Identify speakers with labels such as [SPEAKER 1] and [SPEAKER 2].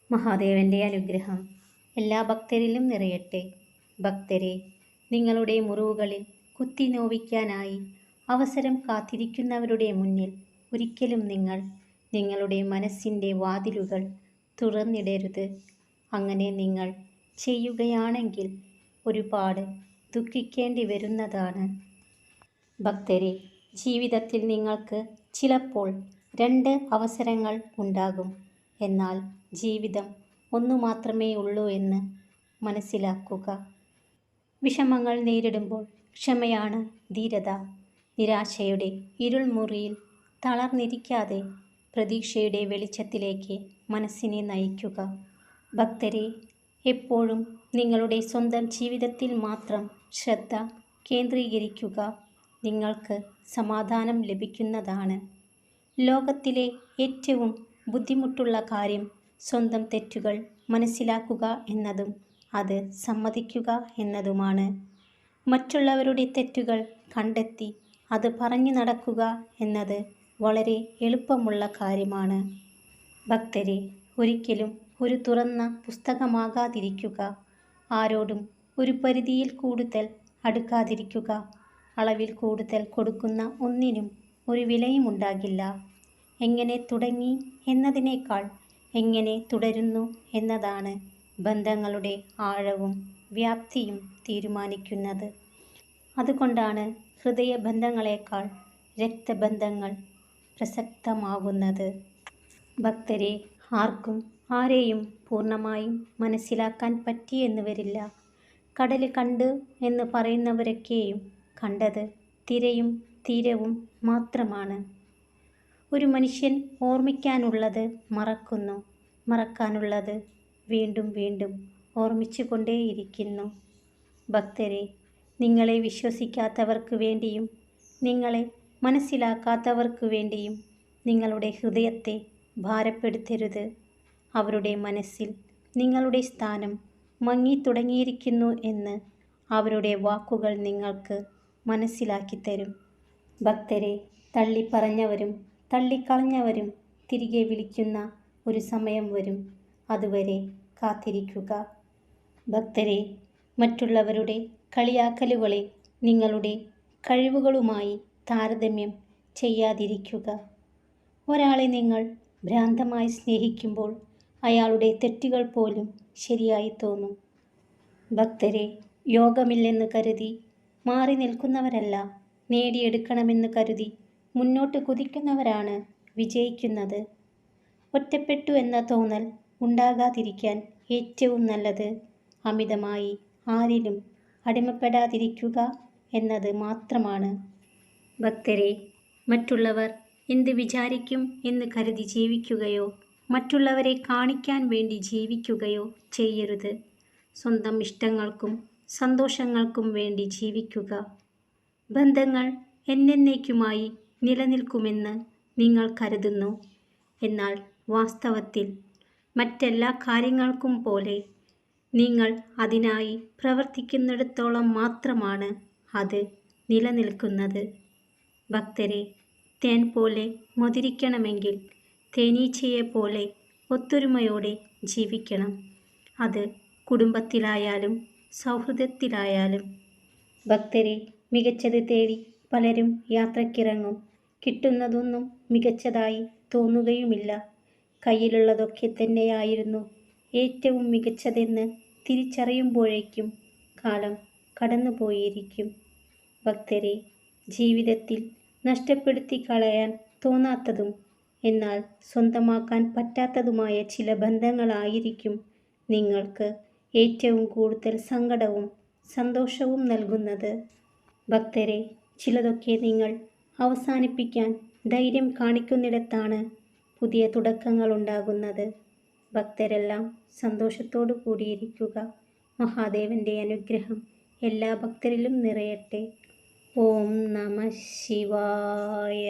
[SPEAKER 1] മഹാദേവൻ്റെ അനുഗ്രഹം എല്ലാ ഭക്തരിലും നിറയട്ടെ. ഭക്തരെ, നിങ്ങളുടെ മുറിവുകളിൽ കുത്തി നോവിക്കാനായി അവസരം കാത്തിരിക്കുന്നവരുടെ മുന്നിൽ ഒരിക്കലും നിങ്ങൾ നിങ്ങളുടെ മനസ്സിൻ്റെ വാതിലുകൾ തുറന്നിടരുത്. അങ്ങനെ നിങ്ങൾ ചെയ്യുകയാണെങ്കിൽ ഒരുപാട് ദുഃഖിക്കേണ്ടി വരുന്നതാണ്. ഭക്തരെ, ജീവിതത്തിൽ നിങ്ങൾക്ക് ചിലപ്പോൾ 2 അവസരങ്ങൾ ഉണ്ടാകും. എന്നാൽ ജീവിതം ഒന്നു മാത്രമേ ഉള്ളൂ എന്ന് മനസ്സിലാക്കുക. വിഷമങ്ങൾ നേരിടുമ്പോൾ ക്ഷമയാണ് ധീരത. നിരാശയുടെ ഇരുൾമുറിയിൽ തളർന്നിരിക്കാതെ പ്രതീക്ഷയുടെ വെളിച്ചത്തിലേക്ക് മനസ്സിനെ നയിക്കുക. ഭക്തരെ, എപ്പോഴും നിങ്ങളുടെ സ്വന്തം ജീവിതത്തിൽ മാത്രം ശ്രദ്ധ കേന്ദ്രീകരിക്കുക. നിങ്ങൾക്ക് സമാധാനം ലഭിക്കുന്നതാണ്. ലോകത്തിലെ ഏറ്റവും ബുദ്ധിമുട്ടുള്ള കാര്യം സ്വന്തം തെറ്റുകൾ മനസ്സിലാക്കുക എന്നതും അത് സമ്മതിക്കുക എന്നതുമാണ്. മറ്റുള്ളവരുടെ തെറ്റുകൾ കണ്ടെത്തി അത് പറഞ്ഞു നടക്കുക എന്നത് വളരെ എളുപ്പമുള്ള കാര്യമാണ്. ഭക്തരെ, ഒരിക്കലും ഒരു തുറന്ന പുസ്തകമാകാതിരിക്കുക. ആരോടും ഒരു പരിധിയിൽ കൂടുതൽ അടുക്കാതിരിക്കുക. അളവിൽ കൂടുതൽ കൊടുക്കുന്ന ഒന്നിനും ഒരു വിലയും ഉണ്ടാകില്ല. എങ്ങനെ തുടങ്ങി എന്നതിനേക്കാൾ എങ്ങനെ തുടരുന്നു എന്നതാണ് ബന്ധങ്ങളുടെ ആഴവും വ്യാപ്തിയും തീരുമാനിക്കുന്നത്. അതുകൊണ്ടാണ് ഹൃദയബന്ധങ്ങളെക്കാൾ രക്തബന്ധങ്ങൾ പ്രസക്തമാകുന്നത്. ഭക്തരെ, ആർക്കും ആരെയും പൂർണ്ണമായും മനസ്സിലാക്കാൻ പറ്റിയെന്ന് വരില്ല. കടല് കണ്ടു എന്ന് പറയുന്നവരൊക്കെയും കണ്ടത് തിരയും തീരവും മാത്രമാണ്. ഒരു മനുഷ്യൻ ഓർമ്മിക്കാനുള്ളത് മറക്കുന്നു, മറക്കാനുള്ളത് വീണ്ടും വീണ്ടും ഓർമ്മിച്ചു കൊണ്ടേയിരിക്കുന്നു. ഭക്തരെ, നിങ്ങളെ വിശ്വസിക്കാത്തവർക്ക് വേണ്ടിയും നിങ്ങളെ മനസ്സിലാക്കാത്തവർക്ക് വേണ്ടിയും നിങ്ങളുടെ ഹൃദയത്തെ ഭാരപ്പെടുത്തരുത്. അവരുടെ മനസ്സിൽ നിങ്ങളുടെ സ്ഥാനം മങ്ങിത്തുടങ്ങിയിരിക്കുന്നു എന്ന് അവരുടെ വാക്കുകൾ നിങ്ങൾക്ക് മനസ്സിലാക്കിത്തരും. ഭക്തരെ, തള്ളിപ്പറഞ്ഞവരും തള്ളിക്കളഞ്ഞവരും തിരികെ വിളിക്കുന്ന ഒരു സമയം വരും. അതുവരെ കാത്തിരിക്കുക. ഭക്തരെ, മറ്റുള്ളവരുടെ കളിയാക്കലുകളെ നിങ്ങളുടെ കഴിവുകളുമായി താരതമ്യം ചെയ്യാതിരിക്കുക. ഒരാളെ നിങ്ങൾ ഭ്രാന്തമായി സ്നേഹിക്കുമ്പോൾ അയാളുടെ തെറ്റുകൾ പോലും ശരിയായി തോന്നും. ഭക്തരെ, യോഗമില്ലെന്ന് കരുതി മാറി നിൽക്കുന്നവരല്ല, നേടിയെടുക്കണമെന്ന് കരുതി മുന്നോട്ട് കുതിക്കുന്നവരാണ് വിജയിക്കുന്നത്. ഒറ്റപ്പെട്ടു എന്ന തോന്നൽ ഉണ്ടാകാതിരിക്കാൻ ഏറ്റവും നല്ലത് അമിതമായി ആരിലും അടിമപ്പെടാതിരിക്കുക എന്നത് മാത്രമാണ്. ഭക്തരെ, മറ്റുള്ളവർ എന്ത് വിചാരിക്കും എന്ന് കരുതി ജീവിക്കുകയോ മറ്റുള്ളവരെ കാണിക്കാൻ വേണ്ടി ജീവിക്കുകയോ ചെയ്യരുത്. സ്വന്തം ഇഷ്ടങ്ങൾക്കും സന്തോഷങ്ങൾക്കും വേണ്ടി ജീവിക്കുക. ബന്ധങ്ങൾ എന്നേക്കുമായി നിലനിൽക്കുമെന്ന് നിങ്ങൾ കരുതുന്നു. എന്നാൽ വാസ്തവത്തിൽ മറ്റെല്ലാ കാര്യങ്ങൾക്കും പോലെ നിങ്ങൾ അതിനായി പ്രവർത്തിക്കുന്നിടത്തോളം മാത്രമാണ് അത് നിലനിൽക്കുന്നത്. ഭക്തരെ, തേൻ പോലെ മധുരിക്കണമെങ്കിൽ തേനീച്ചയെപ്പോലെ ഒത്തൊരുമയോടെ ജീവിക്കണം. അത് കുടുംബത്തിലായാലും സൗഹൃദത്തിലായാലും. ഭക്തരെ, മികച്ചത് തേടി പലരും യാത്രക്കിറങ്ങും. കിട്ടുന്നതൊന്നും മികച്ചതായി തോന്നുകയുമില്ല. കയ്യിലുള്ളതൊക്കെ തന്നെയായിരുന്നു ഏറ്റവും മികച്ചതെന്ന് തിരിച്ചറിയുമ്പോഴേക്കും കാലം കടന്നുപോയിരിക്കും. ഭക്തരെ, ജീവിതത്തിൽ നഷ്ടപ്പെടുത്തി കളയാൻ തോന്നാത്തതും എന്നാൽ സ്വന്തമാക്കാൻ പറ്റാത്തതുമായ ചില ബന്ധങ്ങളായിരിക്കും നിങ്ങൾക്ക് ഏറ്റവും കൂടുതൽ സങ്കടവും സന്തോഷവും നൽകുന്നത്. ഭക്തരെ, ചിലതൊക്കെ നിങ്ങൾ അവസാനിപ്പിക്കാൻ ധൈര്യം കാണിക്കുന്നിടത്താണ് പുതിയ തുടക്കങ്ങൾ ഉണ്ടാകുന്നത്. ഭക്തരെല്ലാം സന്തോഷത്തോടു കൂടിയിരിക്കുക. മഹാദേവൻ്റെ അനുഗ്രഹം എല്ലാ ഭക്തരിലും നിറയട്ടെ. ഓം നമഃ ശിവായ.